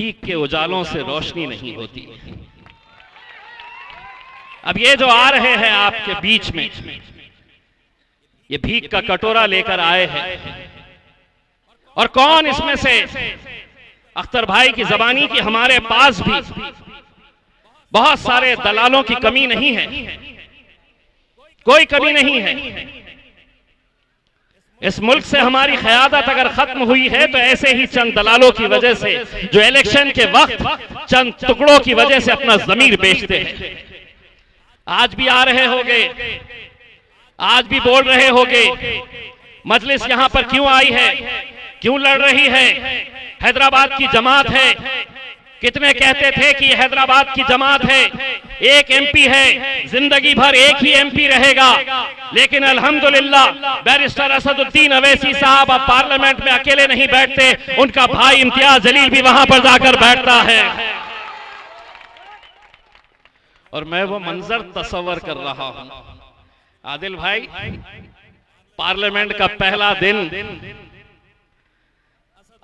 भीख के उजालों से रोशनी नहीं होती। अब ये जो आ रहे हैं आपके बीच में, ये भीख का कटोरा लेकर आए हैं, और कौन इसमें से, अख्तर भाई की जबानी की हमारे पास भी बहुत सारे दलालों की कमी नहीं है, कोई कमी नहीं है। इस मुल्क से हमारी क़यादत अगर खत्म हुई है तो ऐसे ही चंद दलालों की वजह से, जो इलेक्शन के वक्त चंद टुकड़ों की वजह से अपना ज़मीर बेचते हैं। आज भी आ रहे होंगे, आज भी बोल रहे होंगे, मजलिस यहां पर क्यों आई है, क्यों लड़ रही है, हैदराबाद की जमात है। कितने कहते थे कि ये हैदराबाद की जमात है, एक एमपी है, जिंदगी भर एक ही एमपी रहेगा। लेकिन अल्हम्दुलिल्लाह बैरिस्टर असदुद्दीन अवैसी साहब अब पार्लियामेंट में अकेले नहीं बैठते, उनका भाई इम्तियाज जलील भी वहां पर जाकर बैठता है। और मैं वो मंजर तस्वर कर रहा हूं, आदिल भाई, पार्लियामेंट का पहला दिन,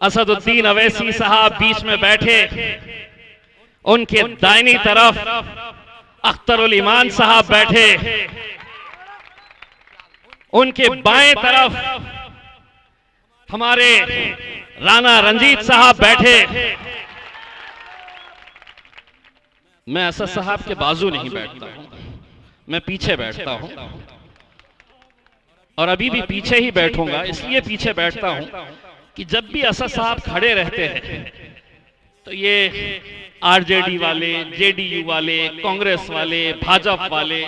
असदुद्दीन अवैसी साहब बीच में बैठे, उनके दाहिनी तरफ अख्तरुल ईमान साहब बैठे, उनके बाएं तरफ हमारे राना रंजीत साहब बैठे। मैं असद साहब के बाजू नहीं बैठता हूं, मैं पीछे बैठता हूं, और अभी भी पीछे ही बैठूंगा। इसलिए पीछे बैठता हूं कि जब भी असद साहब खड़े रहते हैं तो ये आरजेडी वाले, जेडीयू वाले, कांग्रेस वाले, भाजपा वाले,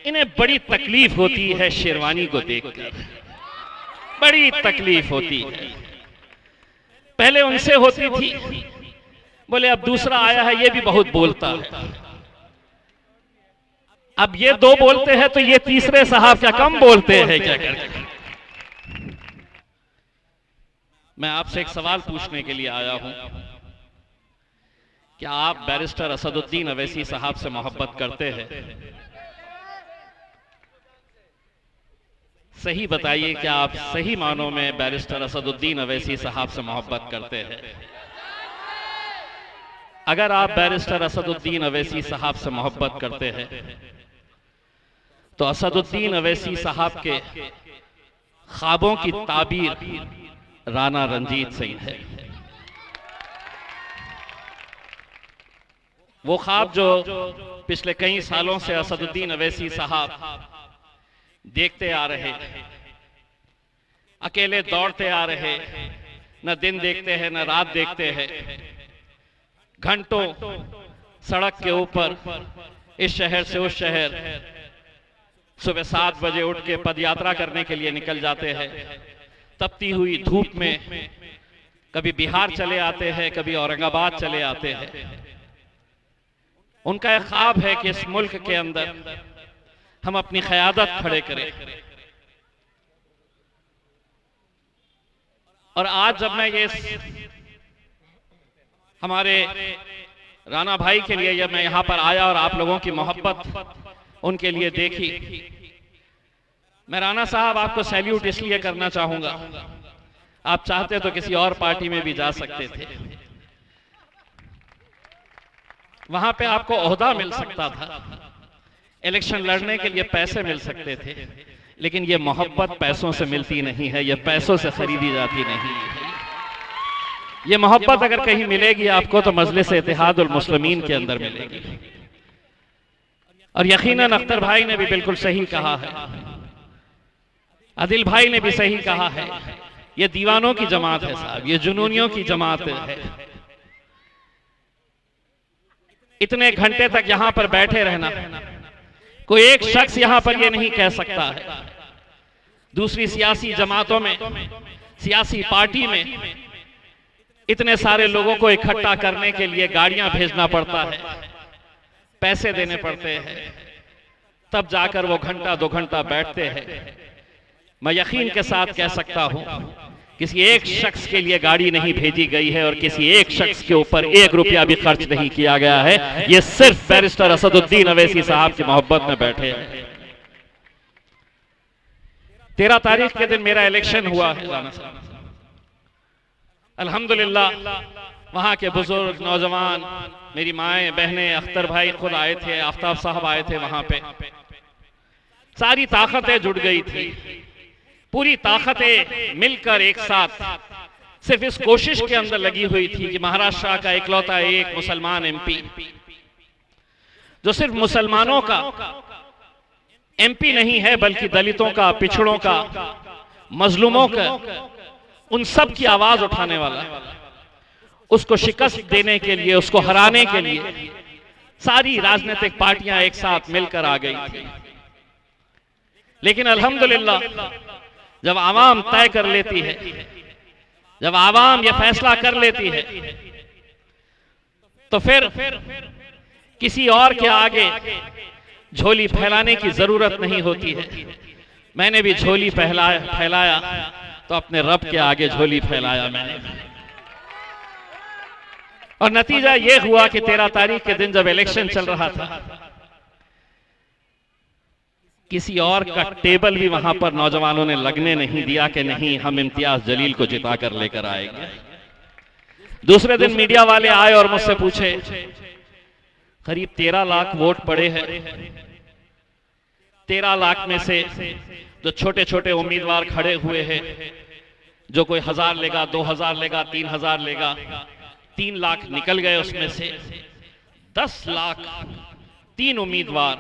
इन्हें बड़ी तकलीफ होती है शेरवानी को देखकर, बड़ी तकलीफ होती है। पहले उनसे होती थी, बोले अब दूसरा आया है ये भी बहुत बोलता है, अब ये दो बोलते हैं तो ये तीसरे साहब क्या कम बोलते हैं क्या करके। मैं आपसे एक सवाल पूछने के लिए आया हूं, क्या आप बैरिस्टर असदुद्दीन अवैसी साहब से मोहब्बत करते हैं? सही बताइए, क्या आप सही मानों में बैरिस्टर असदुद्दीन अवैसी साहब से मोहब्बत करते हैं? अगर आप बैरिस्टर असदुद्दीन अवैसी साहब से मोहब्बत करते हैं तो असदुद्दीन अवैसी साहब के ख्वाबों की ताबीर राना रंजीत सिंह है। वो ख्वाब जो पिछले कई सालों से असदुद्दीन अवैसी साहब देखते आ रहे, अकेले दौड़ते आ रहे, न दिन देखते हैं न रात देखते हैं, घंटों सड़क के ऊपर इस शहर से उस शहर सुबह 7 बजे उठ के पदयात्रा करने के लिए निकल जाते हैं। तपती हुई धूप में कभी बिहार चले आते हैं, कभी औरंगाबाद चले आते हैं। उनका एक ख्वाब है कि इस मुल्क के अंदर हम अपनी क़यादत खड़े करें। और आज जब मैं ये हमारे राना भाई के लिए जब मैं यहां पर आया और आप लोगों की मोहब्बत उनके लिए देखी, मैं राना साहब आपको सैल्यूट इसलिए करना चाहूंगा, आप चाहते तो किसी और पार्टी में भी जा सकते थे, वहां पे आपको ओहदा मिल सकता था, इलेक्शन लड़ने के लिए पैसे मिल सकते थे, लेकिन ये मोहब्बत पैसों से मिलती नहीं है, ये पैसों से खरीदी जाती नहीं है। ये मोहब्बत अगर कहीं मिलेगी आपको तो मजलिस इत्तेहादुल मुस्लिमीन के अंदर मिलेगी। और यकीनन अख्तर भाई ने भी बिल्कुल सही कहा है, आदिल भाई ने भी सही कहा है, ये दीवानों की जमात है साहब, ये जुनूनियों की जमात है। इतने घंटे तक यहां पर बैठे रहना, कोई एक शख्स यहां पर ये नहीं कह सकता है। दूसरी सियासी जमातों में, सियासी पार्टी में इतने सारे लोगों को इकट्ठा करने के लिए गाड़ियां भेजना पड़ता है, पैसे देने पड़ते हैं, तब जाकर वो घंटा 2 घंटा बैठते हैं। मैं यकीन के साथ कह सकता हूं किसी एक शख्स के लिए गाड़ी नहीं भेजी गई है और किसी एक शख्स के ऊपर 1 रुपया भी खर्च नहीं किया गया है। ये सिर्फ बैरिस्टर असदुद्दीन अवैसी साहब की मोहब्बत में बैठे हैं। 13 तारीख के दिन मेरा इलेक्शन हुआ है। अल्हम्दुलिल्लाह वहां के बुजुर्ग नौजवान, मेरी माएँ बहनें, अख्तर भाई खुद आए थे, आफ्ताब साहब आए थे वहां पे। सारी ताकतें जुड़ गई थी, पूरी ताकतें मिलकर एक साथ सिर्फ इस कोशिश के अंदर लगी हुई थी कि महाराष्ट्र का इकलौता एक मुसलमान एमपी, जो सिर्फ मुसलमानों का एमपी नहीं है बल्कि दलितों का, पिछड़ों का, मजलूमों का, उन सब की आवाज उठाने वाला, उसको शिकस्त देने के लिए, उसको हराने के लिए सारी राजनीतिक पार्टियां एक साथ मिलकर आ गई थी। लेकिन अल्हम्दुलिल्लाह जब आवाम तय कर लेती है, जब आवाम यह फैसला कर लेती है, तो फिर किसी और के आगे झोली फैलाने की जरूरत नहीं होती है। मैंने भी झोली फैलाया तो अपने रब के आगे झोली फैलाया मैंने, और नतीजा यह हुआ कि 13 तारीख के दिन जब इलेक्शन चल रहा था, किसी और का टेबल भी वहां पर नौजवानों ने लगने नहीं दिया कि नहीं हम इम्तियाज जलील को जिता कर लेकर आएंगे। दूसरे दिन मीडिया वाले आए और मुझसे पूछे, करीब 13 लाख वोट पड़े हैं, 13 लाख में से जो छोटे छोटे उम्मीदवार खड़े हुए हैं, जो कोई 1000 लेगा, 2000 लेगा, 3000 लेगा, 3 लाख निकल गए, उसमें से 10 लाख 3 उम्मीदवार।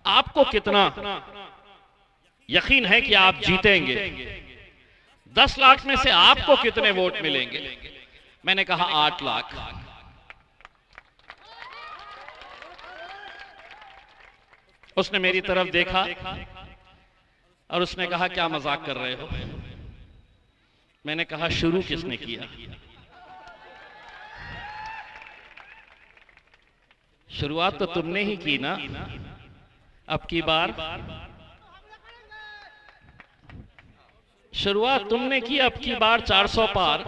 आपको कितना यकीन है कि आप जीतेंगे? 10 लाख में से आपको कितने वोट मिलेंगे? मैंने कहा 8 लाख। उसने मेरी तरफ देखा और उसने कहा क्या मजाक कर रहे हो? मैंने कहा शुरू किसने किया? शुरुआत तो तुमने ही की ना। अब की बार शुरुआत तुमने की, अब की बार 400 पार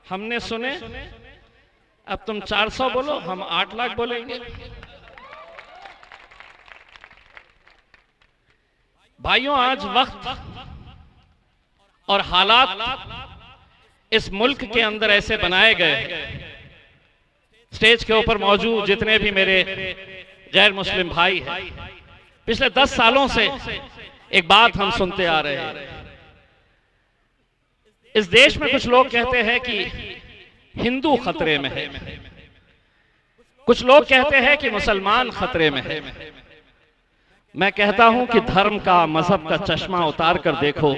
हमने सुने। अब तुम 400 बोलो, हम 8 लाख बोलेंगे। भाइयों, आज वक्त और हालात इस मुल्क के अंदर ऐसे बनाए गए, स्टेज के ऊपर मौजूद जितने भी मेरे गैर मुस्लिम भाई हैं, पिछले 10 सालों से एक बात हम सुनते आ रहे हैं। इस देश में कुछ लोग कहते हैं कि हिंदू खतरे में है, कुछ लोग कहते हैं कि मुसलमान खतरे में है। मैं कहता हूं कि धर्म का, मजहब का चश्मा उतार कर देखो,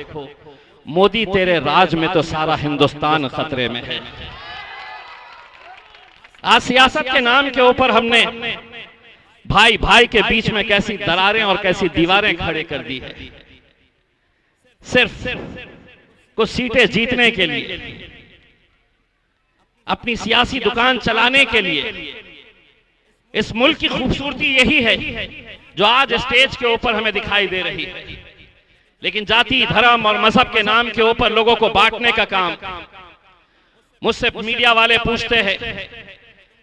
मोदी तेरे राज में तो सारा हिंदुस्तान खतरे में है। आज सियासत के नाम के ऊपर हमने भाई भाई के बीच में कैसी दरारें और कैसी दीवारें खड़े कर दी है, सिर्फ कुछ सीटें जीतने के लिए, अपनी सियासी दुकान चलाने के लिए। इस मुल्क की खूबसूरती यही है जो आज स्टेज के ऊपर हमें दिखाई दे रही है। लेकिन जाति, धर्म और मजहब के नाम के ऊपर लोगों को बांटने का काम, मुझसे मीडिया वाले पूछते हैं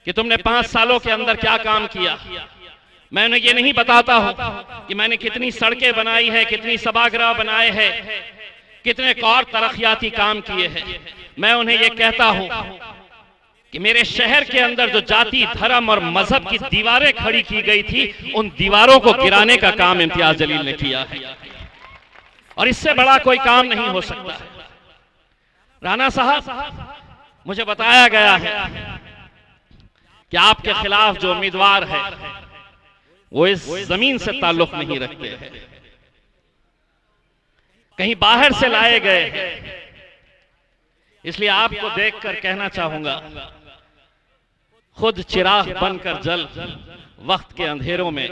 कि तुमने 5 सालों के अंदर क्या काम किया। मैं उन्हें ये नहीं बताता हूं कि मैंने कितनी सड़कें बनाई है, कितनी सभागृह बनाए हैं, कितने और तरक्याती काम किए हैं। मैं उन्हें ये कहता हूं कि मेरे शहर के अंदर जो जाति, धर्म और मजहब की दीवारें खड़ी की गई थी, उन दीवारों को गिराने का काम इम्तियाज जलील ने किया है, और इससे बड़ा कोई काम नहीं हो सकता। राणा साहब, मुझे बताया गया है कि आपके खिलाफ जो उम्मीदवार है वो इस जमीन से ताल्लुक नहीं रखते हैं, कहीं बाहर से लाए गए हैं। इसलिए आपको देखकर कहना चाहूंगा, खुद चिराग बनकर जल वक्त के अंधेरों में